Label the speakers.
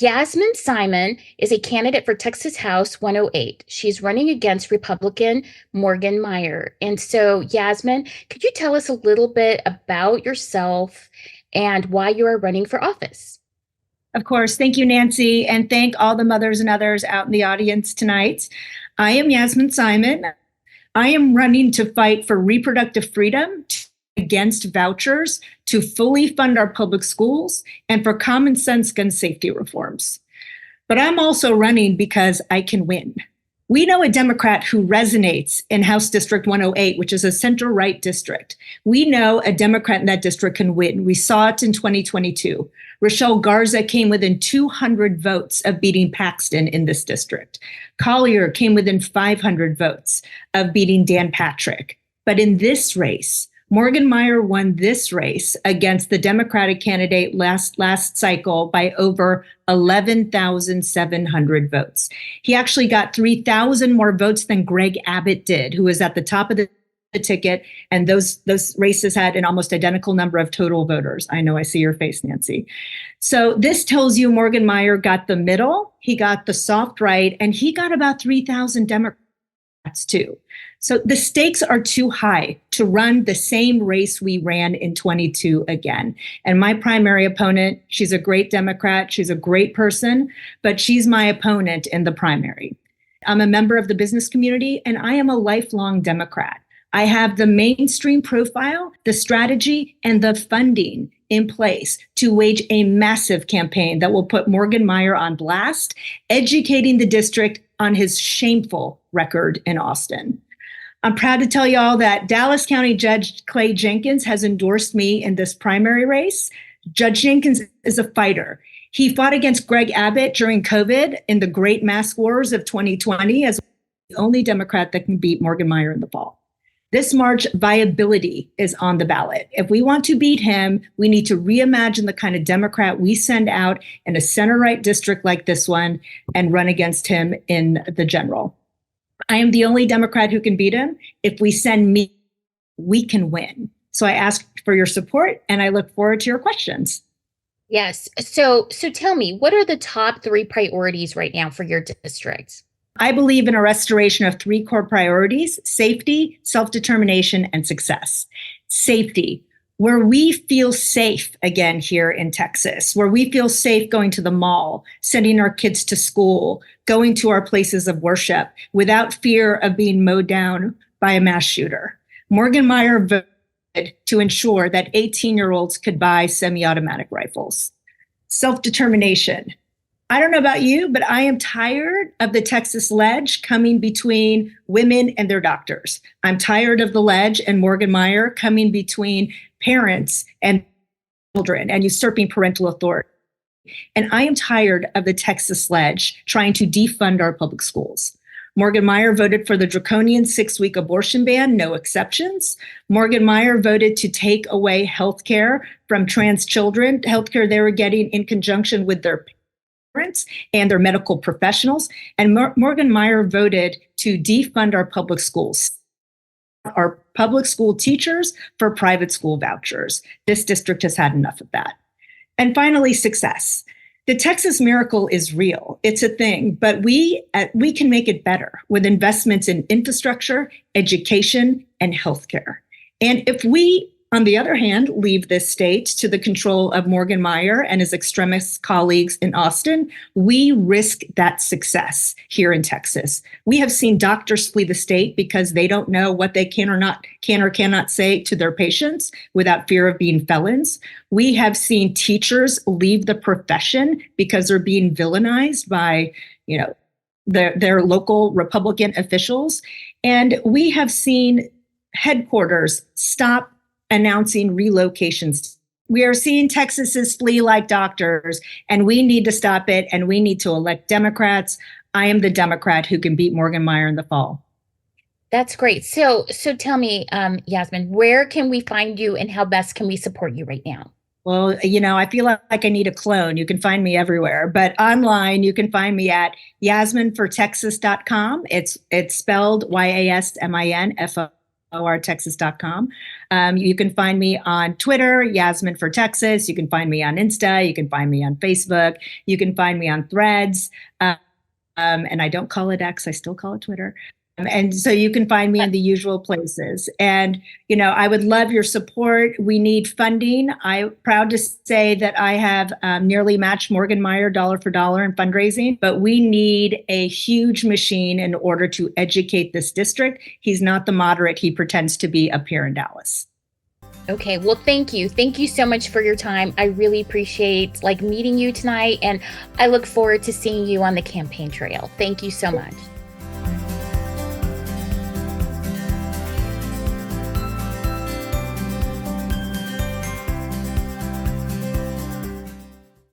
Speaker 1: Yasmin Simon is a candidate for Texas House 108. She's running against Republican Morgan Meyer. And so, Yasmin, could you tell us a little bit about yourself and why you are running for office?
Speaker 2: Of course. Thank you, Nancy, and thank all the mothers and others out in the audience tonight. I am Yasmin Simon. I am running to fight for reproductive freedom, against vouchers, to fully fund our public schools, and for common sense gun safety reforms. But I'm also running because I can win. We know a Democrat who resonates in House District 108, which is a center-right district. We know a Democrat in that district can win. We saw it in 2022. Rochelle Garza came within 200 votes of beating Paxton in this district. Collier came within 500 votes of beating Dan Patrick. But in this race, Morgan Meyer won this race against the Democratic candidate last cycle by over 11,700 votes. He actually got 3,000 more votes than Greg Abbott did, who was at the top of the ticket, and those races had an almost identical number of total voters. I know, I see your face, Nancy. So this tells you Morgan Meyer got the middle, he got the soft right, and he got about 3,000 Democrats too. So the stakes are too high to run the same race we ran in 22 again. And my primary opponent, she's a great Democrat, she's a great person, but she's my opponent in the primary. I'm a member of the business community, and I am a lifelong Democrat. I have the mainstream profile, the strategy, and the funding in place to wage a massive campaign that will put Morgan Meyer on blast, educating the district on his shameful record in Austin. I'm proud to tell you all that Dallas County Judge Clay Jenkins has endorsed me in this primary race. Judge Jenkins is a fighter. He fought against Greg Abbott during COVID in the great mask wars of 2020 as the only Democrat that can beat Morgan Meyer in the fall. This March, viability is on the ballot. If we want to beat him, we need to reimagine the kind of Democrat we send out in a center-right district like this one and run against him in the general. I am the only Democrat who can beat him. If we send me, we can win. So I ask for your support, and I look forward to your questions.
Speaker 1: Yes. So tell me, what are the top 3 priorities right now for your district?
Speaker 2: I believe in a restoration of 3 core priorities: safety, self-determination, and success. Safety, where we feel safe again here in Texas, where we feel safe going to the mall, sending our kids to school, going to our places of worship without fear of being mowed down by a mass shooter. Morgan Meyer voted to ensure that 18-year-olds could buy semi-automatic rifles. Self-determination. I don't know about you, but I am tired of the Texas ledge coming between women and their doctors. I'm tired of the ledge and Morgan Meyer coming between parents and children and usurping parental authority. And I am tired of the Texas ledge trying to defund our public schools. Morgan Meyer voted for the draconian 6-week abortion ban, no exceptions. Morgan Meyer voted to take away health care from trans children, health care they were getting in conjunction with their parents and their medical professionals. And Morgan Meyer voted to defund our public schools, our public school teachers for private school vouchers. This district has had enough of that. And finally, success. The Texas miracle is real. It's a thing, but we can make it better with investments in infrastructure, education, and healthcare. And if we, on the other hand, leave this state to the control of Morgan Meyer and his extremist colleagues in Austin, we risk that success here in Texas. We have seen doctors flee the state because they don't know what they can or cannot say to their patients without fear of being felons. We have seen teachers leave the profession because they're being villainized by, their local Republican officials. And we have seen headquarters stop announcing relocations. We are seeing Texas's flee like doctors, and we need to stop it, and we need to elect Democrats. I am the Democrat who can beat Morgan Meyer in the fall.
Speaker 1: That's great. So tell me, Yasmin, where can we find you and how best can we support you right now?
Speaker 2: Well, I feel like I need a clone. You can find me everywhere, but online you can find me at yasminfortexas.com. It's spelled YASMINFO. ortexas.com. You can find me on Twitter, Yasmin for Texas. You can find me on Insta. You can find me on Facebook. You can find me on Threads. And I don't call it X, I still call it Twitter. And so you can find me in the usual places. And, I would love your support. We need funding. I'm proud to say that I have nearly matched Morgan Meyer dollar for dollar in fundraising, but we need a huge machine in order to educate this district. He's not the moderate he pretends to be up here in Dallas.
Speaker 1: Okay, well, thank you. Thank you so much for your time. I really appreciate meeting you tonight, and I look forward to seeing you on the campaign trail. Thank you so much.